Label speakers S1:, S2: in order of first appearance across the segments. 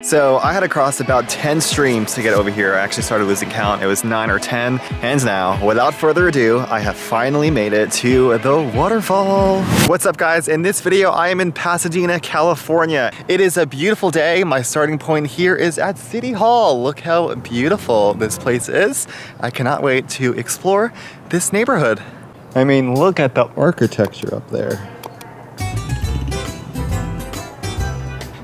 S1: So I had to cross about 10 streams to get over here. I actually started losing count. It was 9 or 10. And now, without further ado, I have finally made it to the waterfall. What's up, guys? In this video, I am in Pasadena, California. It is a beautiful day. My starting point here is at City Hall. Look how beautiful this place is. I cannot wait to explore this neighborhood. I mean, look at the architecture up there.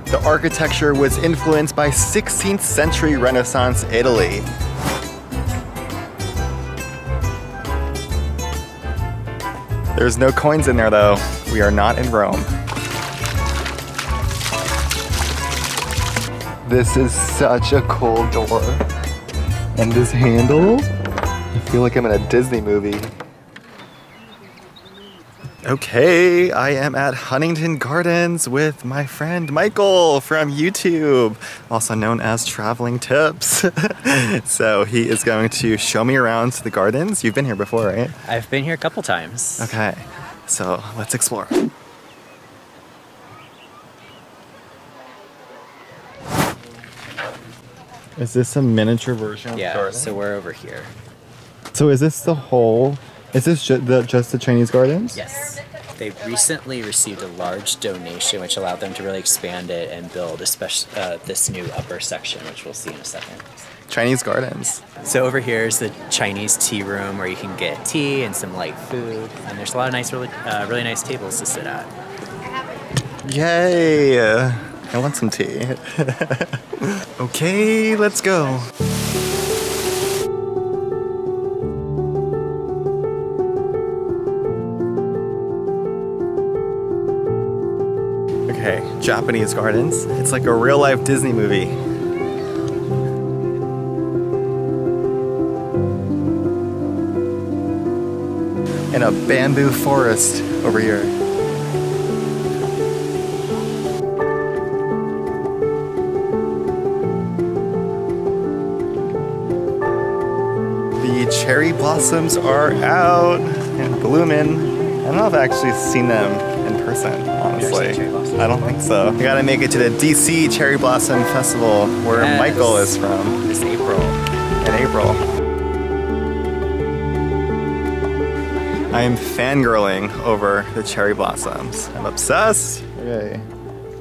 S1: The architecture was influenced by 16th century Renaissance Italy. There's no coins in there though. We are not in Rome. This is such a cool door. And this handle, I feel like I'm in a Disney movie. Okay, I am at Huntington Gardens with my friend Michael from YouTube, also known as Traveling Tips. So he is going to show me around the gardens. You've been here before, right?
S2: I've been here a couple times.
S1: Okay, so let's explore. Is this a miniature version of the garden?
S2: Yeah, so we're over here.
S1: So is this the whole... Is this just the Chinese gardens?
S2: Yes. They recently received a large donation which allowed them to really expand it and build this new upper section, which we'll see in a second.
S1: Chinese gardens.
S2: So over here is the Chinese tea room where you can get tea and some light food. And there's a lot of nice, really nice tables to sit at.
S1: Yay! I want some tea. Okay, let's go. Okay, Japanese gardens. It's like a real-life Disney movie. In a bamboo forest over here. The cherry blossoms are out and blooming. I don't know if I've actually seen them in person, honestly. I don't think so. We gotta make it to the DC Cherry Blossom Festival where Michael is from.
S2: This April.
S1: In April. I am fangirling over the cherry blossoms. I'm obsessed. Okay,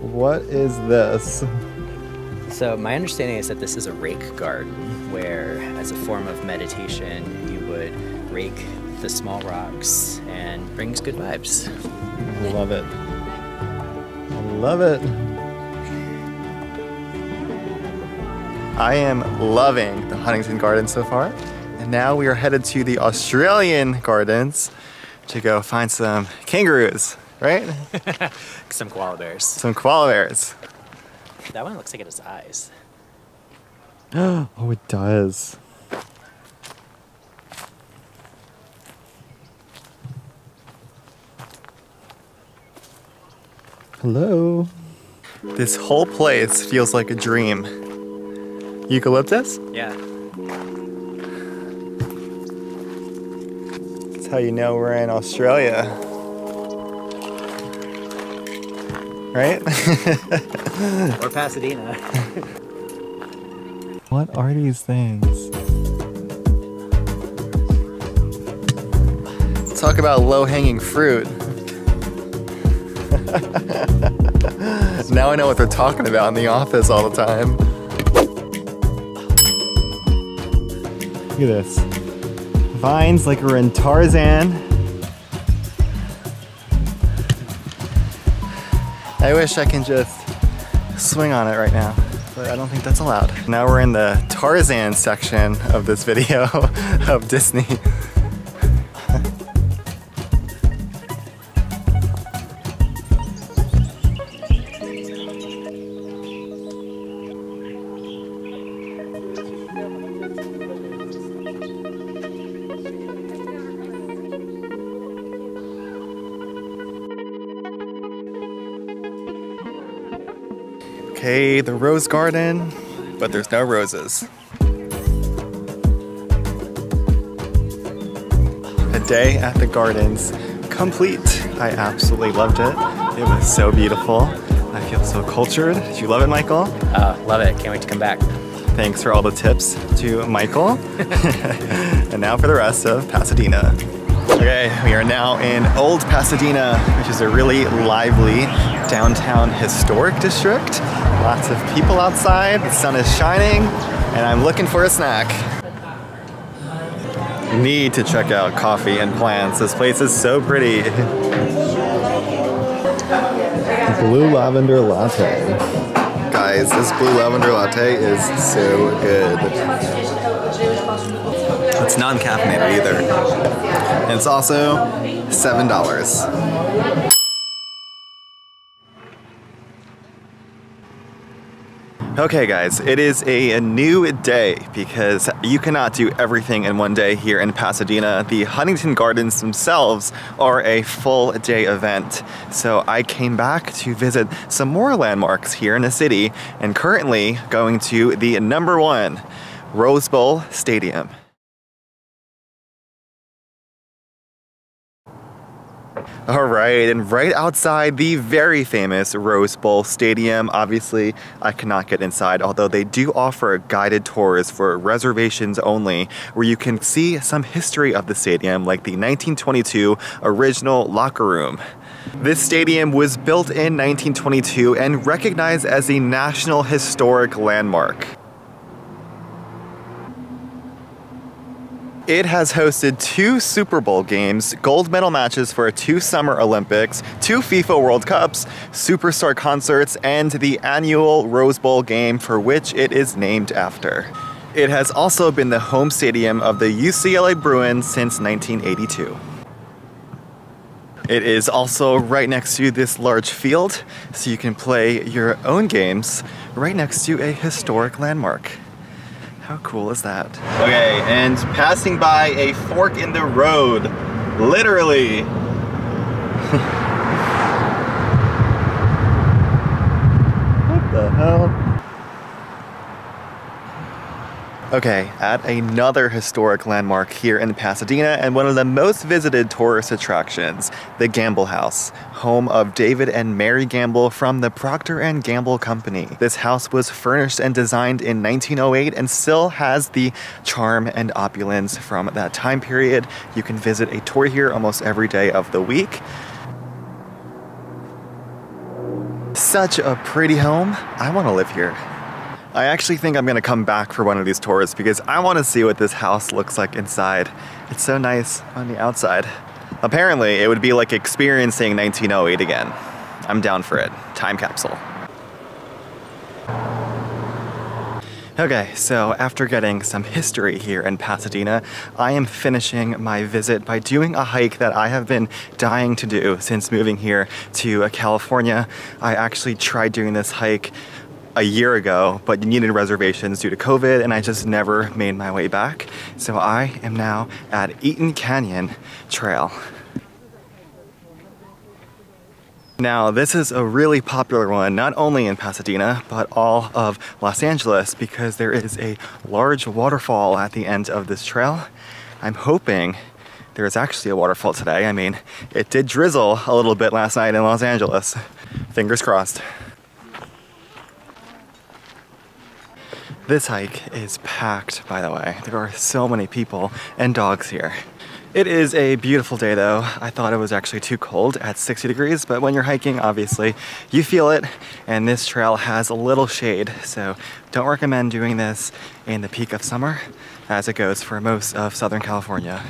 S1: what is this?
S2: So my understanding is that this is a rake garden where, as a form of meditation, you would rake the small rocks and brings good vibes.
S1: I love it. I love it. I am loving the Huntington Gardens so far. And now we are headed to the Australian Gardens to go find some kangaroos, right?
S2: Some koala bears.
S1: Some koala bears.
S2: That one looks like it has eyes.
S1: Oh, it does. Hello. This whole place feels like a dream. Eucalyptus?
S2: Yeah.
S1: That's how you know we're in Australia. Right?
S2: Or Pasadena.
S1: What are these things? Talk about low-hanging fruit. Now I know what they're talking about in the office all the time. Look at this. Vines like we're in Tarzan. I wish I can just swing on it right now, but I don't think that's allowed. Now we're in the Tarzan section of this video of Disney. Okay, the rose garden, but there's no roses. A day at the gardens complete. I absolutely loved it. It was so beautiful. I feel so cultured. Did you love it, Michael?
S2: Love it. Can't wait to come back.
S1: Thanks for all the tips to Michael. And now for the rest of Pasadena. Okay, we are now in Old Pasadena, which is a really lively downtown historic district. Lots of people outside, the sun is shining, and I'm looking for a snack. Need to check out coffee and plants. This place is so pretty. Blue lavender latte. Guys, this blue lavender latte is so good. It's non-caffeinated either. And it's also $7. Okay guys, it is a new day because you cannot do everything in one day here in Pasadena. The Huntington Gardens themselves are a full day event. So I came back to visit some more landmarks here in the city and currently going to the #1 Rose Bowl Stadium. All right, and right outside the very famous Rose Bowl Stadium, obviously I cannot get inside, although they do offer guided tours for reservations only, where you can see some history of the stadium, like the 1922 original locker room. This stadium was built in 1922 and recognized as a National Historic Landmark. It has hosted 2 Super Bowl games, gold medal matches for 2 Summer Olympics, 2 FIFA World Cups, superstar concerts, and the annual Rose Bowl game for which it is named after. It has also been the home stadium of the UCLA Bruins since 1982. It is also right next to this large field, so you can play your own games right next to a historic landmark. How cool is that? Okay, and passing by a fork in the road, literally. What the hell? Okay, at another historic landmark here in Pasadena and one of the most visited tourist attractions, the Gamble House, home of David and Mary Gamble from the Procter & Gamble Company. This house was furnished and designed in 1908 and still has the charm and opulence from that time period. You can visit a tour here almost every day of the week. Such a pretty home. I want to live here. I actually think I'm gonna come back for one of these tours because I want to see what this house looks like inside. It's so nice on the outside. Apparently, it would be like experiencing 1908 again. I'm down for it. Time capsule. Okay, so after getting some history here in Pasadena, I am finishing my visit by doing a hike that I have been dying to do since moving here to California. I actually tried doing this hike a year ago, but you needed reservations due to COVID, and I just never made my way back. So I am now at Eaton Canyon Trail. Now, this is a really popular one, not only in Pasadena, but all of Los Angeles, because there is a large waterfall at the end of this trail. I'm hoping there is actually a waterfall today. I mean, it did drizzle a little bit last night in Los Angeles. Fingers crossed. This hike is packed, by the way. There are so many people and dogs here. It is a beautiful day though. I thought it was actually too cold at 60 degrees, but when you're hiking, obviously, you feel it, and this trail has a little shade, so don't recommend doing this in the peak of summer, as it goes for most of Southern California.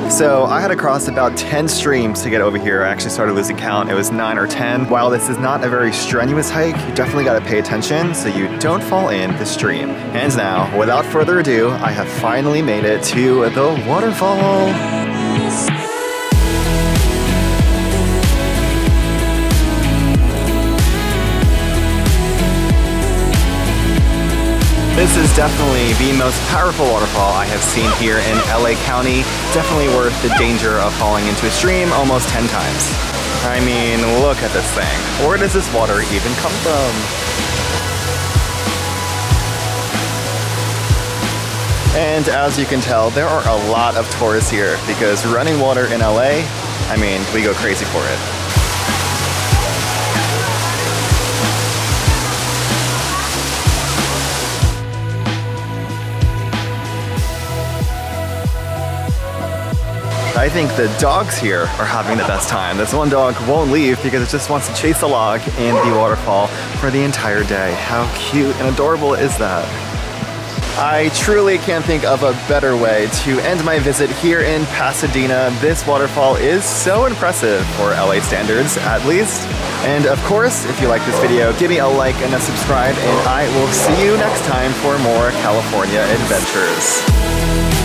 S1: So I had to cross about 10 streams to get over here. I actually started losing count. It was 9 or 10. While this is not a very strenuous hike, you definitely got to pay attention so you don't fall in the stream. And now, without further ado, I have finally made it to the waterfall. This is definitely the most powerful waterfall I have seen here in LA County. Definitely worth the danger of falling into a stream almost 10 times. I mean, look at this thing. Where does this water even come from? And as you can tell, there are a lot of tourists here because running water in LA, I mean, we go crazy for it. I think the dogs here are having the best time. This one dog won't leave because it just wants to chase a log in the waterfall for the entire day. How cute and adorable is that? I truly can't think of a better way to end my visit here in Pasadena. This waterfall is so impressive for LA standards, at least. And of course, if you like this video, give me a like and a subscribe, and I will see you next time for more California adventures.